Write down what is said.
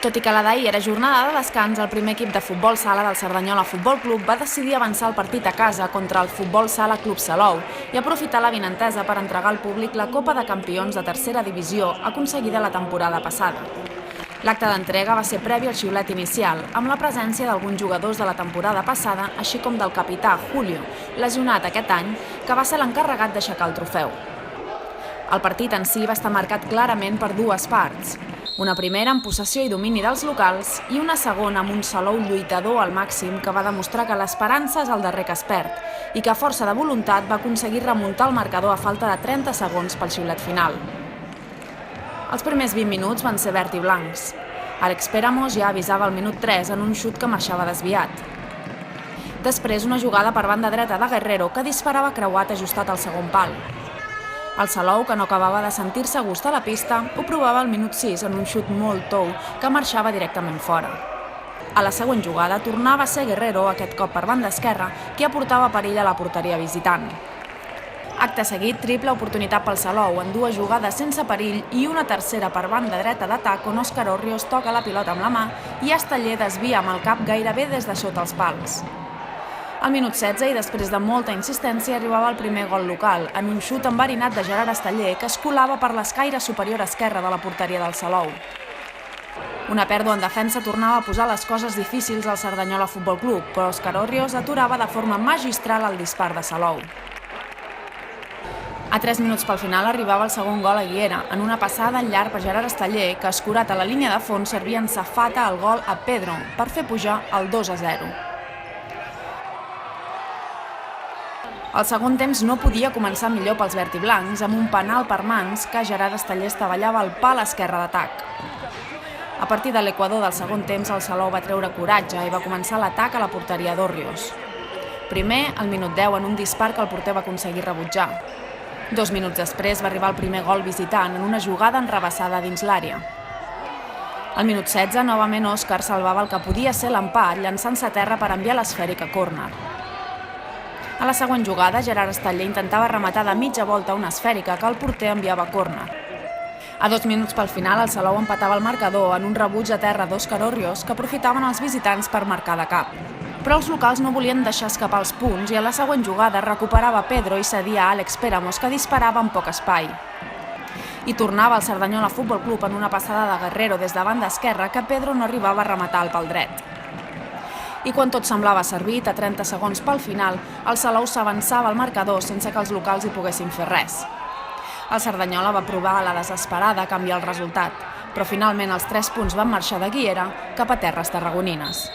Tot i que la d'ahir era jornada de descans, el primer equip de futbol sala del Cerdanyola Futbol Club va decidir avançar el partit a casa contra el Futbol Sala Club Salou i aprofitar l'avinentesa per entregar al públic la Copa de Campions de tercera divisió aconseguida la temporada passada. L'acte d'entrega va ser previ al xiulet inicial, amb la presència d'alguns jugadors de la temporada passada, així com del capità Julio, lesionat aquest any, que va ser l'encarregat d'aixecar el trofeu. El partit en si va estar marcat clarament per dues parts. Una primera amb possessió i domini dels locals i una segona amb un Salou lluitador al màxim que va demostrar que l'esperança és el darrer que es perd i que a força de voluntat va aconseguir remuntar el marcador a falta de 30 segons pel xiulet final. Els primers 20 minuts van ser verd i blancs. Àlex Péramos ja avisava al minut 3 en un xut que marxava desviat. Després una jugada per banda dreta de Guerrero que disparava creuat ajustat al segon pal. El Salou, que no acabava de sentir-se a gust a la pista, ho provava al minut 6 en un xut molt tou que marxava directament fora. A la següent jugada tornava a ser Guerrero, aquest cop per banda esquerra, qui aportava perill a la porteria visitant. Acte seguit, triple oportunitat pel Salou en dues jugades sense perill i una tercera per banda dreta d'atac on Òscar Orrios toca la pilota amb la mà i Esteller desvia amb el cap gairebé des de sota els pals. Al minut 16 i després de molta insistència arribava el primer gol local, en un xut enverinat de Gerard Esteller que es colava per l'escaire superior esquerra de la porteria del Salou. Una pèrdua en defensa tornava a posar les coses difícils al Cerdanyola Futbol Club, però Òscar Orrios aturava de forma magistral el dispar de Salou. A 3 minuts pel final arribava el segon gol a Guiera, en una passada en llarg per Gerard Esteller, que escurat a la línia de fons servia en safata el gol a Pedro per fer pujar el 2-0. El segon temps no podia començar millor pels verd i blancs, amb un penal per mans que Gerard Esteller estavellava al pal esquerre d'atac. A partir de l'equador del segon temps, el Salou va treure coratge i va començar l'atac a la porteria d'Orrios. Primer, al minut 10, en un dispar que el porter va aconseguir rebutjar. 2 minuts després va arribar el primer gol visitant en una jugada enrevessada dins l'àrea. Al minut 16, novament Òscar salvava el que podia ser l'empat, llançant-se a terra per enviar l'esfèric a córner. A la següent jugada, Gerard Esteller intentava rematar de mitja volta una esfèrica que el porter enviava a córner. A 2 minuts pel final, el Salou empatava el marcador en un rebuig a terra d'Òscar Orrios que aprofitaven els visitants per marcar de cap. Però els locals no volien deixar escapar els punts i a la següent jugada recuperava Pedro i cedia a Àlex Péramos, que disparava amb poc espai. I tornava el Cerdanyola Futbol Club en una passada de Guerrero des de banda esquerra que Pedro no arribava a rematar al pal dret. I quan tot semblava servit, a 30 segons pel final, el Salou s'avançava al marcador sense que els locals hi poguessin fer res. El Cerdanyola va provar a la desesperada canviar el resultat, però finalment els 3 punts van marxar de Guiera cap a terres tarragonines.